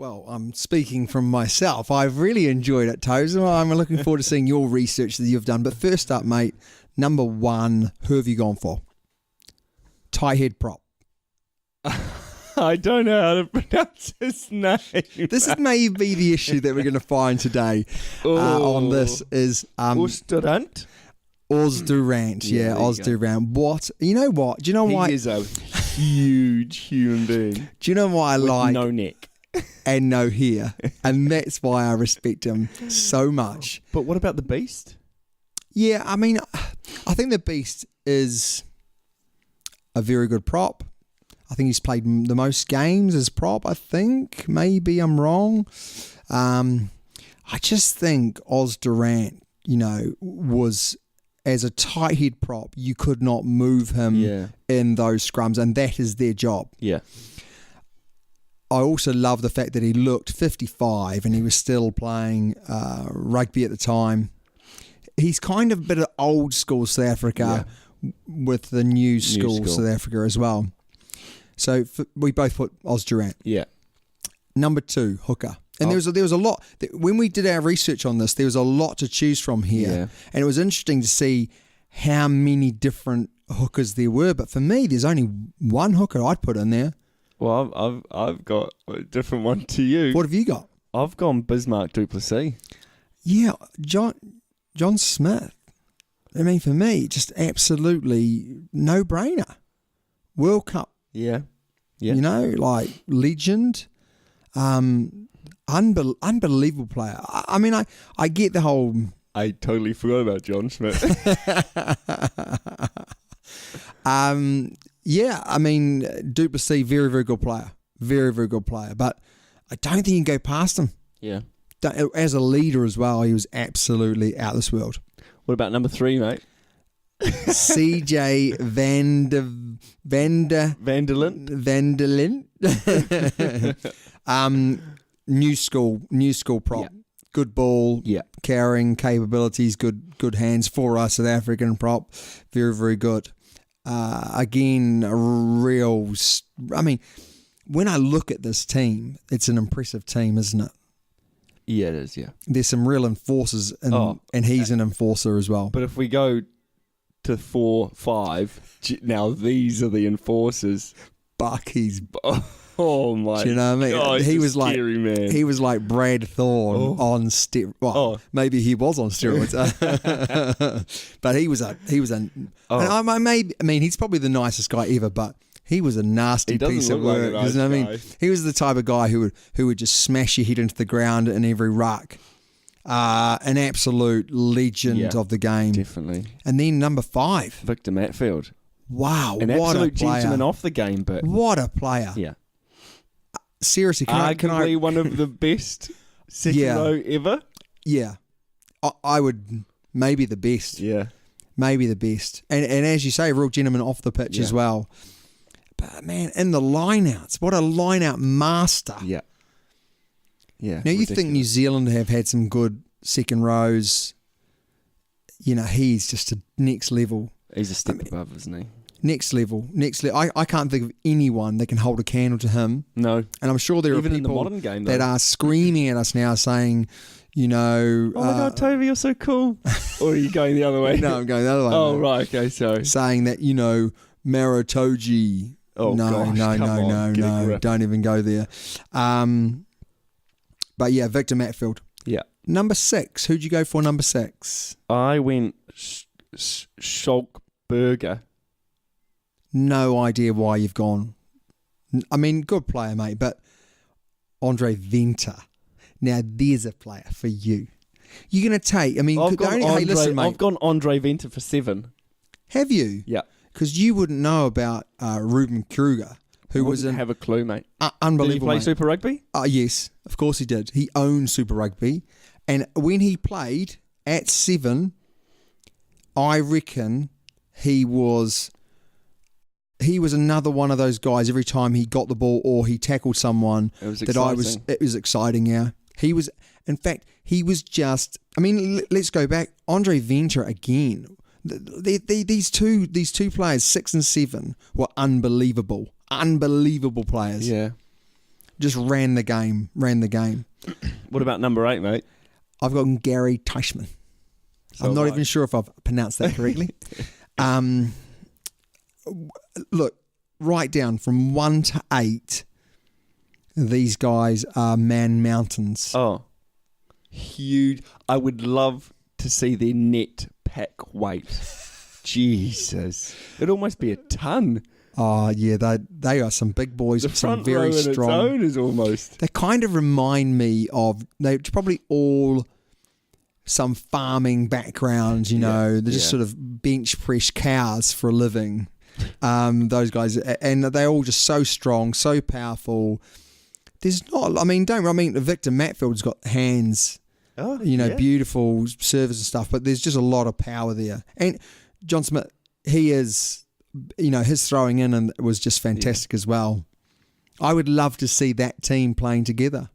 Well, I'm speaking from myself. I've really enjoyed it, Toes. I'm looking forward to seeing your research that you've done. But first up, mate, number 1, who have you gone for? Tie head prop. I don't know how to pronounce his name. This is maybe the issue that we're going to find today on this is... Osterant? Oz Durant. Yeah, Oz Durant. What? You know what? Do you know why? He is a huge human being. Do you know why I like... no neck. And no hair. And that's why I respect him so much. But what about the Beast? Yeah, I mean, I think the Beast is a very good prop. I think he's played the most games as prop, I think. Maybe I'm wrong. I just think Oz Durant, was... As a tight head prop, you could not move him in those scrums, and that is their job. Yeah. I also love the fact that he looked 55 and he was still playing rugby at the time. He's kind of a bit of old school South Africa with the new school South Africa as well. So we both put Oz Durant. Yeah. Number 2, hooker. And there was a lot, when we did our research on this, there was a lot to choose from here. Yeah. And it was interesting to see how many different hookers there were. But for me, there's only one hooker I'd put in there. Well, I've got a different one to you. What have you got? I've gone Bismarck du Plessis. Yeah, John Smith. I mean, for me, just absolutely no-brainer. World Cup. Yeah. Legend. Unbelievable player. I mean, I get the whole... I totally forgot about John Smith. Yeah, I mean, du Plessis, very, very good player. Very, very good player. But I don't think you can go past him. Yeah. As a leader as well, he was absolutely out of this world. What about number 3, mate? CJ Vanderlyn. New school prop. Yeah. Good ball, carrying capabilities, good hands for us, South African prop. Very, very good. Again, I mean, when I look at this team, it's an impressive team, isn't it? Yeah, it is, yeah. There's some real enforcers, and he's an enforcer as well. But if we go to 4, 5, now these are the enforcers. Bucky's... Oh my! Do you know what I mean? God, he was like scary, man. He was like Brad Thorne on steroids. Well, maybe he was on steroids, but he was a. And I mean, he's probably the nicest guy ever, but he was a nasty piece of work. Like I mean, he was the type of guy who would just smash your head into the ground in every ruck. An absolute legend of the game, definitely. And then number 5, Victor Matfield. Wow, an what absolute a player. gentleman off the game, but what a player! Yeah. Seriously, can I one of the best second row ever? Yeah. I would, maybe the best. Yeah. Maybe the best. And as you say, a real gentleman off the pitch as well. But man, in the line-outs, what a line-out master. Yeah. Yeah. Now, you think New Zealand have had some good second rows. He's just a next level. He's a step above, isn't he? Next level. I can't think of anyone that can hold a candle to him. No. And I'm sure there Even are in the people modern game, that are screaming at us now saying, oh my God, Toby, you're so cool. Or are you going the other way? No, I'm going the other way. Oh, right, okay, sorry. Saying that, Maritoji. Oh, no, gosh, no, don't even go there. But yeah, Victor Matfield. Yeah. Number 6. Who'd you go for number 6? I went Schalkberger. No idea why you've gone. I mean, good player, mate, but Andre Venter. Now, there's a player for you. You're going to take... I mean, listen, mate. I've gone Andre Venter for 7. Have you? Yeah. Because you wouldn't know about Ruben Kruger, who wouldn't have a clue, mate. Unbelievable. Did he play Super Rugby? Yes, of course he did. He owned Super Rugby. And when he played at 7, I reckon he was another one of those guys. Every time he got the ball or he tackled someone, it was exciting. It was exciting. Yeah, he was. In fact, he was just. I mean, let's go back. Andre Venter again. These two players, 6 and 7, were unbelievable players. Yeah. just ran the game. What about number 8, mate? I've got Gary Teichmann. I'm not even sure if I've pronounced that correctly. Look, write down from 1 to 8. These guys are man mountains. Oh, huge. I would love to see their net pack weight. Jesus. It'd almost be a ton. Oh, yeah, they are some big boys. The some front very row in strong. its own is almost. They kind of remind me of, they're probably all some farming backgrounds, you know. They're just sort of bench press cows for a living. Those guys, and they're all just so strong, so powerful. There's not, Victor Matfield's got hands, beautiful service and stuff, but there's just a lot of power there. And John Smith, he is, his throwing in and was just fantastic as well. I would love to see that team playing together.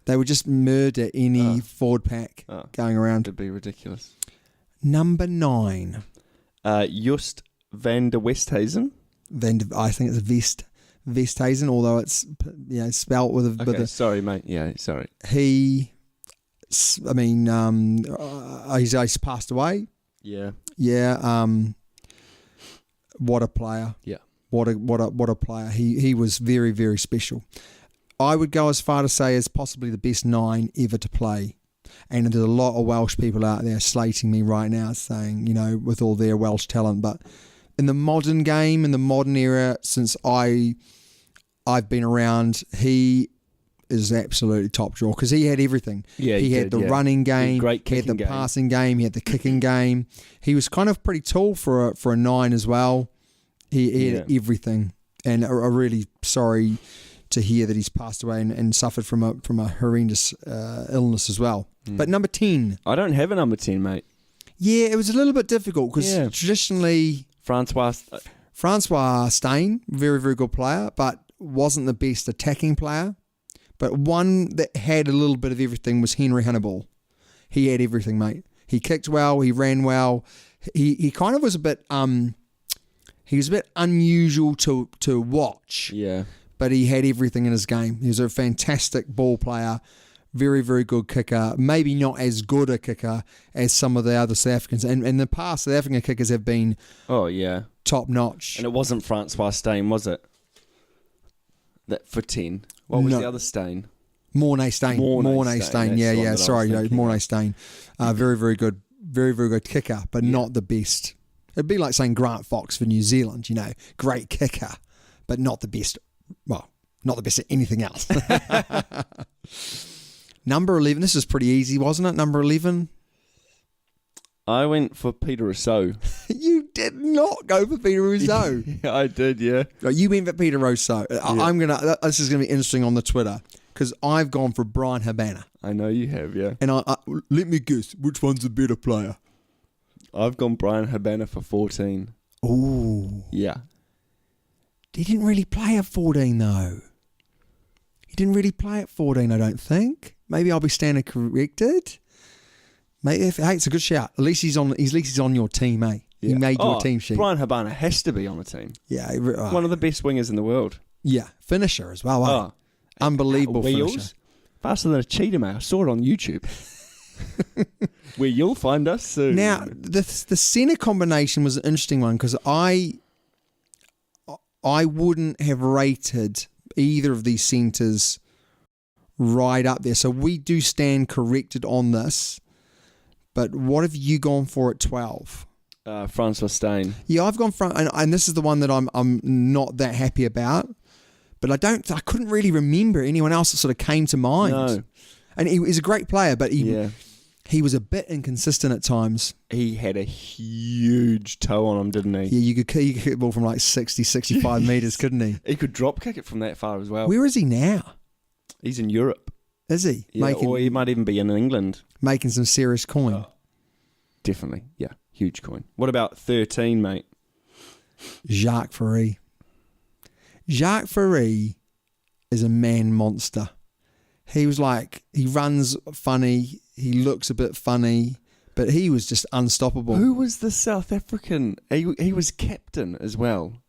They would just murder any forward pack going around. It'd be ridiculous. Number 9. Just van der Westhuizen. I think it's Westhuizen, although it's spelt with a. Okay, sorry, mate. Yeah, sorry. He's passed away. Yeah. Yeah. What a player. Yeah. What a player. He was very, very special. I would go as far to say as possibly the best 9 ever to play. And there's a lot of Welsh people out there slating me right now, saying, with all their Welsh talent. But in the modern game, in the modern era, since I've been around, he is absolutely top drawer because he had everything. Yeah, he had the running game, he had the passing game, he had the kicking game. He was kind of pretty tall for a 9 as well. He had everything, and I'm really sorry to hear that he's passed away and suffered from a horrendous illness as well. But number 10, I don't have a number 10, mate. Yeah, it was a little bit difficult because traditionally Francois Steyn, very, very good player, but wasn't the best attacking player. But one that had a little bit of everything was Henry Hannibal. He had everything, mate. He kicked well, he ran well. He kind of was a bit unusual to watch. Yeah. But he had everything in his game. He was a fantastic ball player, very, very good kicker. Maybe not as good a kicker as some of the other South Africans. And in the past, South African kickers have been top notch. And it wasn't Francois Steyn, was it? That for 10. What was the other Steyn? Mornay Steyn. Mornay Steyn. Yeah. Sorry, Mornay Steyn. Very, very good. Very, very good kicker, but not the best. It'd be like saying Grant Fox for New Zealand. Great kicker, but not the best. Well, not the best at anything else. Number 11. This is pretty easy, wasn't it? Number 11. I went for Peter Rousseau. You did not go for Peter Rousseau. Yeah, I did, yeah. You went for Peter Rousseau. This is going to be interesting on the Twitter because I've gone for Brian Habana. I know you have, yeah. And let me guess, which one's the better player? I've gone Brian Habana for 14. Ooh. Yeah. He didn't really play at 14 though. He didn't really play at 14, I don't think. Maybe I'll be standing corrected. Hey, it's a good shout. At least he's on your team, eh? Yeah. He made your team sheet. Brian Habana has to be on the team. Yeah. One of the best wingers in the world. Yeah. Finisher as well, eh? Unbelievable wheels, finisher. Faster than a cheetah, mate. I saw it on YouTube. Where you'll find us soon. Now, the centre combination was an interesting one because I wouldn't have rated either of these centres right up there. So we do stand corrected on this. But what have you gone for at 12? Francois Steyn. Yeah, I've gone front, and this is the one that I'm not that happy about. But I couldn't really remember anyone else that sort of came to mind. No. And he's a great player, but he was a bit inconsistent at times. He had a huge toe on him, didn't he? Yeah, you could kick the ball from like 60, 65 metres, couldn't he? He could drop kick it from that far as well. Where is he now? He's in Europe. Is he? Yeah, or he might even be in England. Making some serious coin. Oh, definitely, yeah. Huge coin. What about 13, mate? Jacques Ferry. Jacques Ferry is a man monster. He runs funny, he looks a bit funny, but he was just unstoppable. Who was the South African? He was captain as well.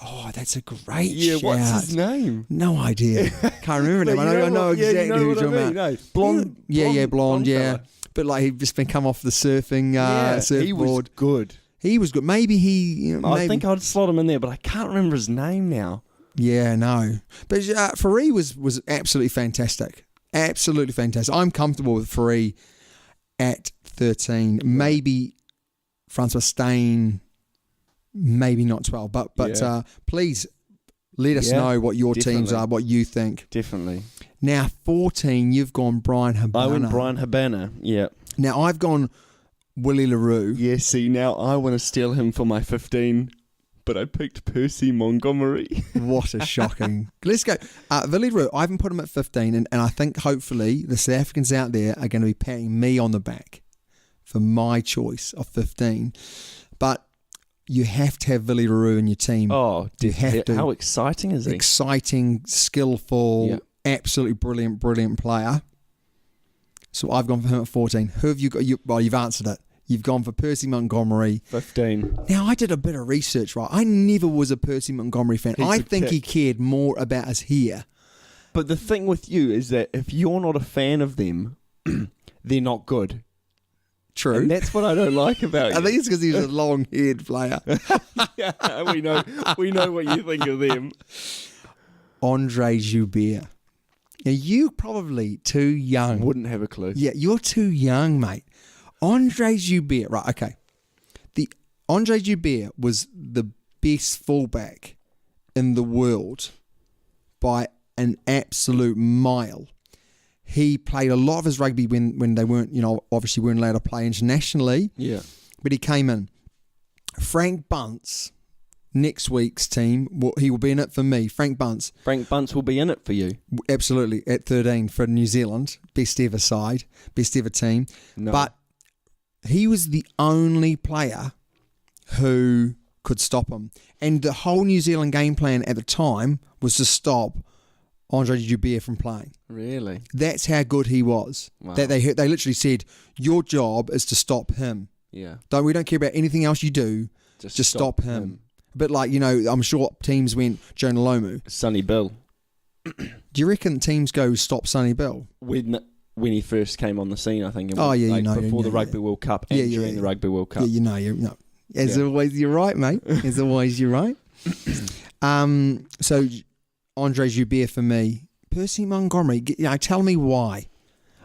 Oh, that's a great Yeah, shout. what's his name? No idea. Can't remember him. I know exactly who you're talking about. No, blonde. Blonde, yeah. Fella. But like he'd just been come off the surfing surfboard. He was good. He was good. Maybe he. I think I'd slot him in there, but I can't remember his name now. Yeah, no. But Faree was absolutely fantastic. Absolutely fantastic. I'm comfortable with Faree at 13. Maybe Francois Steyn, maybe not 12. But please let us know what your teams are, what you think. Definitely. Now, 14, you've gone Brian Habana. I went Brian Habana, yeah. Now, I've gone Willie LaRue. Yeah, see, now I want to steal him for my 15. But I picked Percy Montgomery. What a shocking. Let's go. Willie LaRue, I haven't put him at 15, and I think hopefully the South Africans out there are going to be patting me on the back for my choice of 15. But you have to have Willie LaRue in your team. Oh, you have to. How exciting is he? Exciting, skillful, absolutely brilliant player. So I've gone for him at 14. Who have you got? Well, you've answered it. You've gone for Percy Montgomery. 15. Now, I did a bit of research, right? I never was a Percy Montgomery fan. I think he cared more about us here. But the thing with you is that if you're not a fan of them, they're not good. True. And that's what I don't like about you. I think it's because he's a long-haired player. Yeah, we know what you think of them. Andre Joubert. Now, you're probably too young. Wouldn't have a clue. Yeah, you're too young, mate. Andre Joubert, right, okay. Andre Joubert was the best fullback in the world by an absolute mile. He played a lot of his rugby when they weren't, obviously weren't allowed to play internationally. Yeah. But he came in. Frank Bunce, next week's team, he will be in it for me. Frank Bunce will be in it for you. Absolutely, at 13 for New Zealand. Best ever side, best ever team. No. But he was the only player who could stop him. And the whole New Zealand game plan at the time was to stop Andre Joubert from playing. Really? That's how good he was. Wow. That they literally said, your job is to stop him. Yeah. We don't care about anything else you do. Just stop him. But I'm sure teams went Jonah Lomu. Sonny Bill. Do you reckon teams go stop Sonny Bill? When he first came on the scene, I think. Before the Rugby World Cup and during the Rugby World Cup. Yeah, As always, you're right, mate. As always, you're right. So, Andre Joubert for me. Percy Montgomery, tell me why.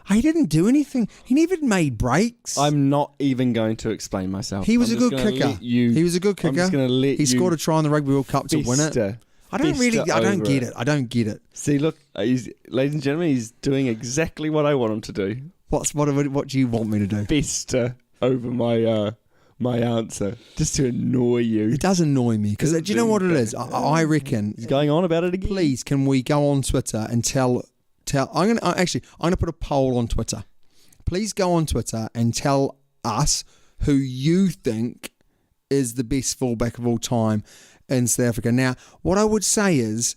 He didn't do anything. He never made breaks. I'm not even going to explain myself. He was a good kicker. He was a good kicker. I'm just going to let he scored a try in the Rugby World Cup to win it. I don't get it. See, look, ladies and gentlemen, he's doing exactly what I want him to do. What do you want me to do? Fester over my answer, just to annoy you. It does annoy me because do you know what it is? I reckon he's going on about it again. Please, can we go on Twitter and tell? I'm gonna put a poll on Twitter. Please go on Twitter and tell us who you think is the best fullback of all time in South Africa. Now, what I would say is,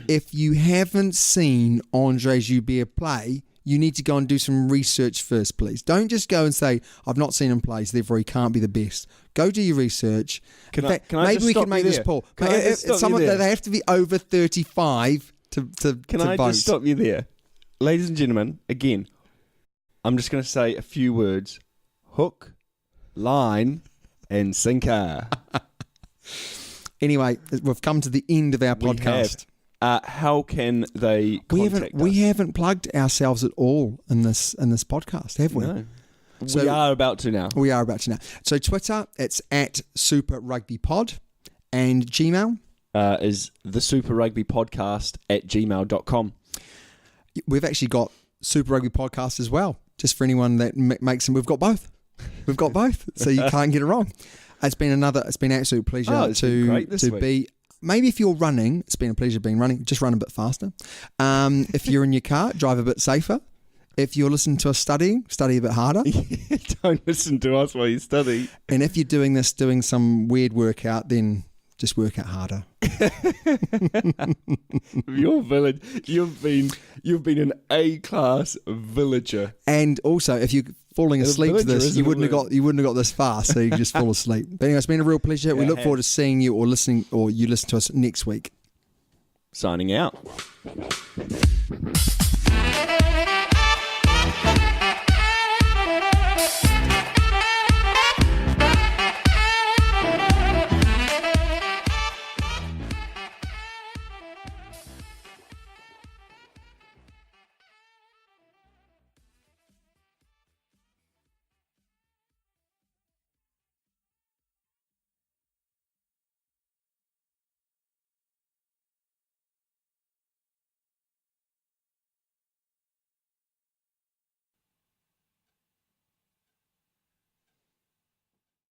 if you haven't seen Andre Joubert play, you need to go and do some research first, please. Don't just go and say, I've not seen him play, so therefore he can't be the best. Go do your research. Maybe we can make this poll. They have to be over 35 to Can I vote. just stop you there? Ladies and gentlemen, again, I'm just going to say a few words. Hook, line, and sinker. Anyway, we've come to the end of our podcast. How can they contact us? We haven't plugged ourselves at all in this podcast, have we? No. So we are about to now. We are about to now. So Twitter, it's at Super Rugby Pod, and Gmail is the Super Rugby Podcast at gmail.com. We've actually got Super Rugby Podcast as well, just for anyone that makes them. We've got both. We've got both, so you can't get it wrong. It's been an absolute pleasure to be. Maybe if you're running, it's been a pleasure being running. Just run a bit faster. If you're in your car, drive a bit safer. If you're listening to us study a bit harder. Don't listen to us while you study. And if you're doing some weird workout, then just work out harder. Your village, you've been an A-class villager. And also, if you're falling It's a asleep to villager, this, isn't you it, wouldn't have Lou? got this far, so you just fall asleep. But anyway, it's been a real pleasure. We Yeah, look it forward to has. seeing you or listening, or you listen to us next week. Signing out.